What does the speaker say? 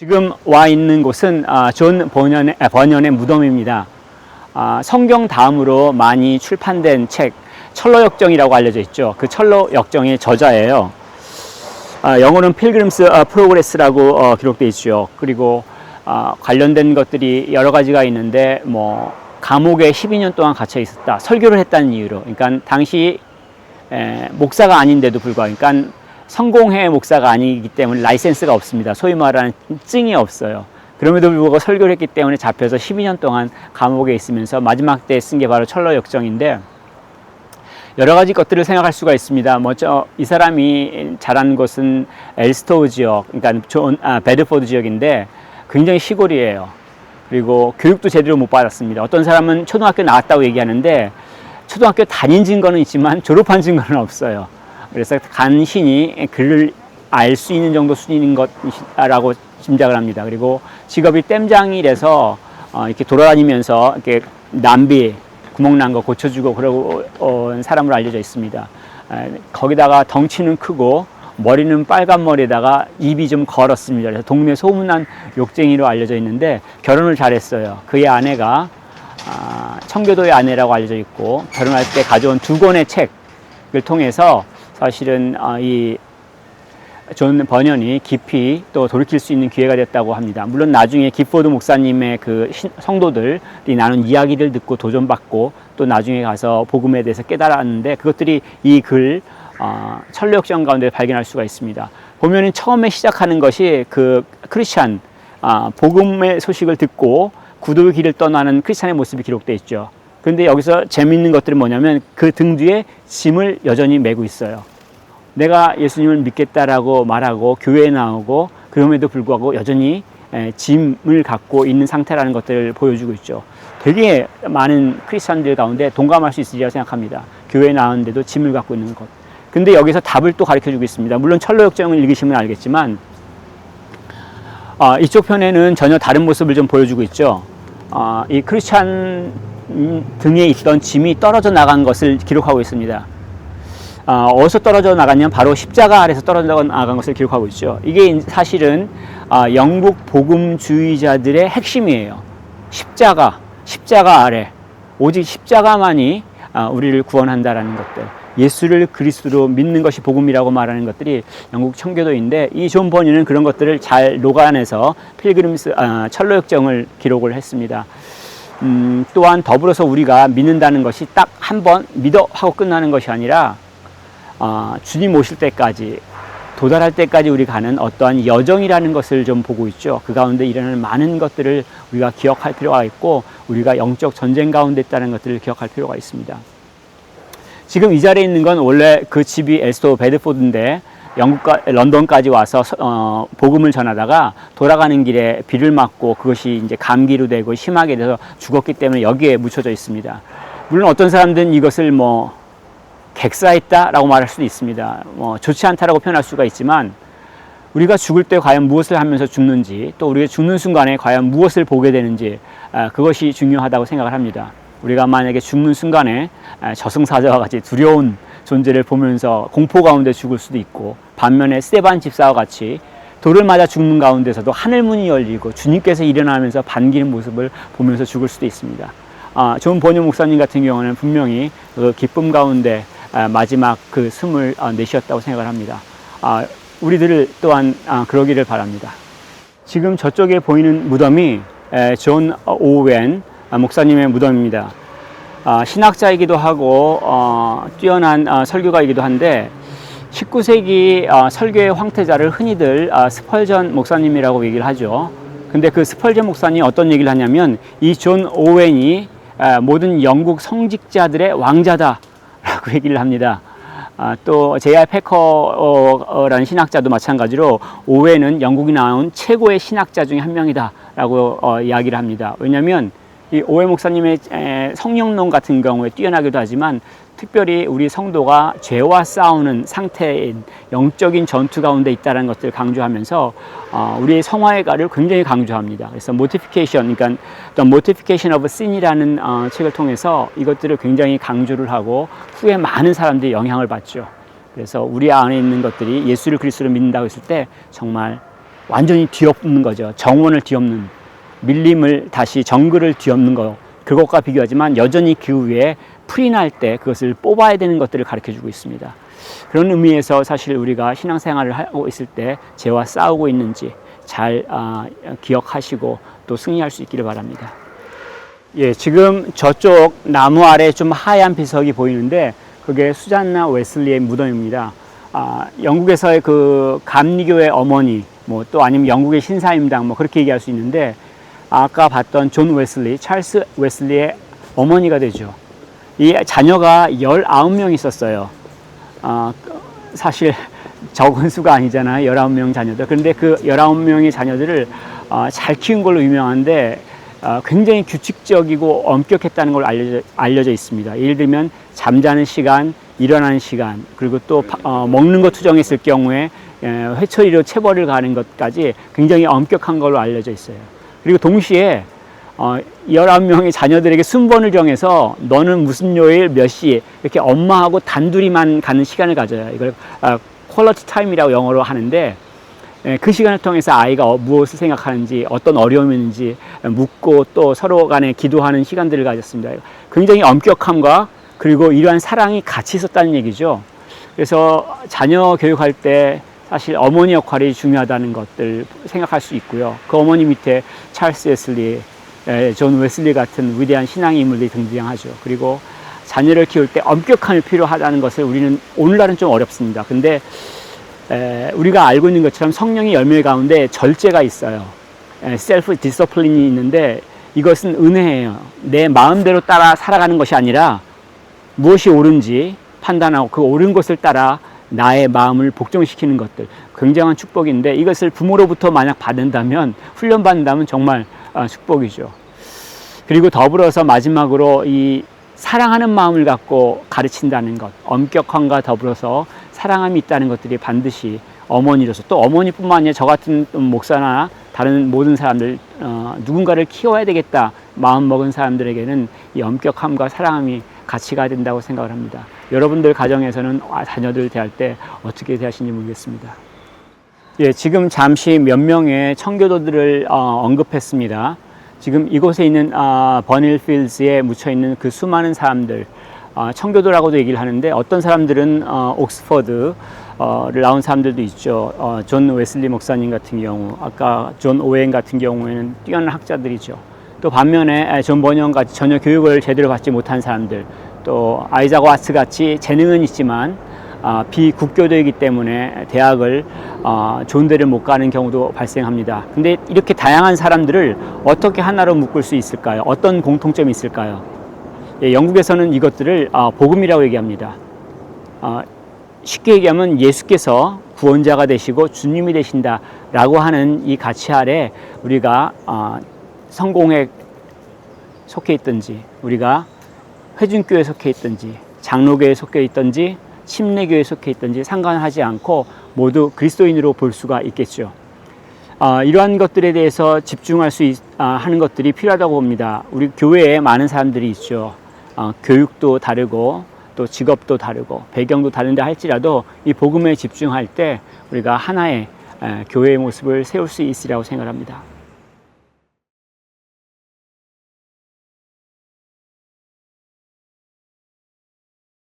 지금 와 있는 곳은 존 버년의 무덤입니다. 성경 다음으로 많이 출판된 책 철로역정이라고 알려져 있죠. 그 철로역정의 저자예요. 영어는 필그림스 프로그레스라고 기록되어 있죠. 그리고 관련된 것들이 여러 가지가 있는데 뭐 감옥에 12년 동안 갇혀 있었다. 설교를 했다는 이유로. 그러니까 당시 목사가 아닌데도 불구하고, 그러니까 성공회 목사가 아니기 때문에 라이센스가 없습니다. 소위 말하는 증이 없어요. 그럼에도 불구하고 설교를 했기 때문에 잡혀서 12년 동안 감옥에 있으면서 마지막 때 쓴 게 바로 철로역정인데, 여러 가지 것들을 생각할 수가 있습니다. 먼저 이 사람이 자란 곳은 엘스토우 지역, 그러니까 베드포드 지역인데 굉장히 시골이에요. 그리고 교육도 제대로 못 받았습니다. 어떤 사람은 초등학교 나왔다고 얘기하는데 초등학교 다닌 증거는 있지만 졸업한 증거는 없어요. 그래서 간신히 글을 알 수 있는 정도 수준인 것이라고 짐작을 합니다. 그리고 직업이 땜장이라서 이렇게 돌아다니면서 이렇게 남비 구멍 난 거 고쳐주고 그러고 온 사람으로 알려져 있습니다. 거기다가 덩치는 크고 머리는 빨간 머리에다가 입이 좀 걸었습니다. 그래서 동네 소문난 욕쟁이로 알려져 있는데 결혼을 잘했어요. 그의 아내가 청교도의 아내라고 알려져 있고, 결혼할 때 가져온 2권의 책을 통해서 사실은 이 존 버년이 깊이 또 돌이킬 수 있는 기회가 됐다고 합니다. 물론 나중에 기포드 목사님의 그 성도들이 나눈 이야기를 듣고 도전받고 또 나중에 가서 복음에 대해서 깨달았는데, 그것들이 이 글 철로역정 가운데 발견할 수가 있습니다. 보면은 처음에 시작하는 것이 그 크리스찬 복음의 소식을 듣고 구도의 길을 떠나는 크리스찬의 모습이 기록되어 있죠. 그런데 여기서 재미있는 것들은 뭐냐면 그 등 뒤에 짐을 여전히 메고 있어요. 내가 예수님을 믿겠다라고 말하고 교회에 나오고 그럼에도 불구하고 여전히 짐을 갖고 있는 상태라는 것들을 보여주고 있죠. 되게 많은 크리스찬들 가운데 동감할 수 있으리라 생각합니다. 교회에 나왔는데도 짐을 갖고 있는 것. 근데 여기서 답을 또 가르쳐주고 있습니다. 물론 철로역정을 읽으시면 알겠지만 이쪽 편에는 전혀 다른 모습을 좀 보여주고 있죠. 이 크리스찬 등에 있던 짐이 떨어져 나간 것을 기록하고 있습니다. 어디서 떨어져 나갔냐면 바로 십자가 아래서 떨어져 나간 것을 기록하고 있죠. 이게 사실은 영국 복음주의자들의 핵심이에요. 십자가 아래, 오직 십자가만이 우리를 구원한다라는 것들, 예수를 그리스도로 믿는 것이 복음이라고 말하는 것들이 영국 청교도인데, 이 존 버니는 그런 것들을 잘 녹아내서 필그림스 철로역정을 기록을 했습니다. 또한 더불어서 우리가 믿는다는 것이 딱 한 번 믿어 하고 끝나는 것이 아니라 주님 오실 때까지, 도달할 때까지 우리 가는 어떠한 여정이라는 것을 좀 보고 있죠. 그 가운데 일어나는 많은 것들을 우리가 기억할 필요가 있고, 우리가 영적 전쟁 가운데 있다는 것들을 기억할 필요가 있습니다. 지금 이 자리에 있는 건 원래 그 집이 엘스토우 베드포드인데 런던까지 와서 복음을 전하다가 돌아가는 길에 비를 맞고 그것이 이제 감기로 되고 심하게 돼서 죽었기 때문에 여기에 묻혀져 있습니다. 물론 어떤 사람들은 이것을 객사했다라고 말할 수도 있습니다. 좋지 않다라고 표현할 수가 있지만, 우리가 죽을 때 과연 무엇을 하면서 죽는지, 또 우리가 죽는 순간에 과연 무엇을 보게 되는지, 그것이 중요하다고 생각을 합니다. 우리가 만약에 죽는 순간에 저승사자와 같이 두려운 존재를 보면서 공포 가운데 죽을 수도 있고, 반면에 스데반 집사와 같이 돌을 맞아 죽는 가운데서도 하늘문이 열리고 주님께서 일어나면서 반기는 모습을 보면서 죽을 수도 있습니다. 존 버니 목사님 같은 경우는 분명히 그 기쁨 가운데 마지막 그 숨을 내쉬었다고 생각을 합니다. 우리들 또한 그러기를 바랍니다. 지금 저쪽에 보이는 무덤이 존 오웬 목사님의 무덤입니다. 신학자이기도 하고 뛰어난 설교가이기도 한데, 19세기 설교의 황태자를 흔히들 스펄전 목사님이라고 얘기를 하죠. 근데 그 스펄전 목사님이 어떤 얘기를 하냐면, 이 존 오웬이 모든 영국 성직자들의 왕자다 라고 얘기를 합니다. 또 J.R. 패커라는 신학자도 마찬가지로 오웬은 영국이 나온 최고의 신학자 중에 한 명이다 라고 이야기를 합니다. 왜냐하면 이 오웬 목사님의 성령론 같은 경우에 뛰어나기도 하지만, 특별히 우리 성도가 죄와 싸우는 상태인 영적인 전투 가운데 있다는 것들을 강조하면서 우리의 성화의 가를 굉장히 강조합니다. 그래서 모티피케이션, 그러니까 The Mortification of Sin이라는 책을 통해서 이것들을 굉장히 강조를 하고 후에 많은 사람들이 영향을 받죠. 그래서 우리 안에 있는 것들이 예수를 그리스도로 믿는다고 했을 때 정말 완전히 뒤엎는 거죠. 정원을 뒤엎는, 밀림을 다시 정글을 뒤엎는 거, 그것과 비교하지만 여전히 그 위에 풀이 날 때 그것을 뽑아야 되는 것들을 가르쳐주고 있습니다. 그런 의미에서 사실 우리가 신앙생활을 하고 있을 때 죄와 싸우고 있는지 잘 기억하시고 또 승리할 수 있기를 바랍니다. 예, 지금 저쪽 나무 아래 좀 하얀 비석이 보이는데 그게 수잔나 웨슬리의 무덤입니다. 영국에서의 그 감리교의 어머니, 뭐 또 아니면 영국의 신사임당, 뭐 그렇게 얘기할 수 있는데, 아까 봤던 존 웨슬리, 찰스 웨슬리의 어머니가 되죠. 이 자녀가 19명 있었어요. 사실 적은 수가 아니잖아요. 19명 자녀들. 그런데 그 19명의 자녀들을 잘 키운 걸로 유명한데, 굉장히 규칙적이고 엄격했다는 걸 알려져 있습니다. 예를 들면 잠자는 시간, 일어나는 시간, 그리고 또 먹는 거 투정했을 경우에 회초리로 체벌을 가는 것까지 굉장히 엄격한 걸로 알려져 있어요. 그리고 동시에 19명의 자녀들에게 순번을 정해서 너는 무슨 요일 몇 시 이렇게 엄마하고 단둘이만 가는 시간을 가져요. 이걸 퀄리티 타임이라고 영어로 하는데, 그 시간을 통해서 아이가 무엇을 생각하는지, 어떤 어려움이 있는지 묻고 또 서로 간에 기도하는 시간들을 가졌습니다. 굉장히 엄격함과 그리고 이러한 사랑이 같이 있었다는 얘기죠. 그래서 자녀 교육할 때 사실 어머니 역할이 중요하다는 것들 생각할 수 있고요. 그 어머니 밑에 찰스 웨슬리, 존 웨슬리 같은 위대한 신앙의 인물들이 등장하죠. 그리고 자녀를 키울 때 엄격함이 필요하다는 것을 우리는 오늘날은 좀 어렵습니다. 근데 우리가 알고 있는 것처럼 성령의 열매 가운데 절제가 있어요. 셀프 디서플린이 있는데 이것은 은혜예요. 내 마음대로 따라 살아가는 것이 아니라 무엇이 옳은지 판단하고 그 옳은 것을 따라 나의 마음을 복종시키는 것들, 굉장한 축복인데 이것을 부모로부터 만약 받는다면, 훈련받는다면 정말 축복이죠. 그리고 더불어서 마지막으로 이 사랑하는 마음을 갖고 가르친다는 것, 엄격함과 더불어서 사랑함이 있다는 것들이 반드시 어머니로서, 또 어머니뿐만 아니라 저 같은 목사나 다른 모든 사람들, 누군가를 키워야 되겠다 마음 먹은 사람들에게는 이 엄격함과 사랑함이 같이 가야 된다고 생각을 합니다. 여러분들 가정에서는 자녀들 대할 때 어떻게 대하시는지 모르겠습니다. 예, 지금 잠시 몇 명의 청교도들을 언급했습니다. 지금 이곳에 있는 버닐필드에 묻혀있는 그 수많은 사람들, 청교도라고도 얘기를 하는데, 어떤 사람들은 옥스퍼드를 나온 사람들도 있죠. 존 웨슬리 목사님 같은 경우, 아까 존 오웬 같은 경우에는 뛰어난 학자들이죠. 또 반면에 존 버니언 같이 전혀 교육을 제대로 받지 못한 사람들, 또 아이작 와트 같이 재능은 있지만 비국교도이기 때문에 대학을 좋은 데를 못 가는 경우도 발생합니다. 근데 이렇게 다양한 사람들을 어떻게 하나로 묶을 수 있을까요? 어떤 공통점이 있을까요? 예, 영국에서는 이것들을 복음이라고 얘기합니다. 쉽게 얘기하면 예수께서 구원자가 되시고 주님이 되신다라고 하는 이 가치 아래 우리가 성공회에 속해 있든지, 우리가 회중교회에 속해 있든지, 장로교회에 속해 있든지, 침례교회에 속해 있든지 상관하지 않고 모두 그리스도인으로 볼 수가 있겠죠. 이러한 것들에 대해서 집중할 수 하는 것들이 필요하다고 봅니다. 우리 교회에 많은 사람들이 있죠. 교육도 다르고 또 직업도 다르고 배경도 다른데 할지라도 이 복음에 집중할 때 우리가 하나의 교회의 모습을 세울 수 있으리라고 생각합니다.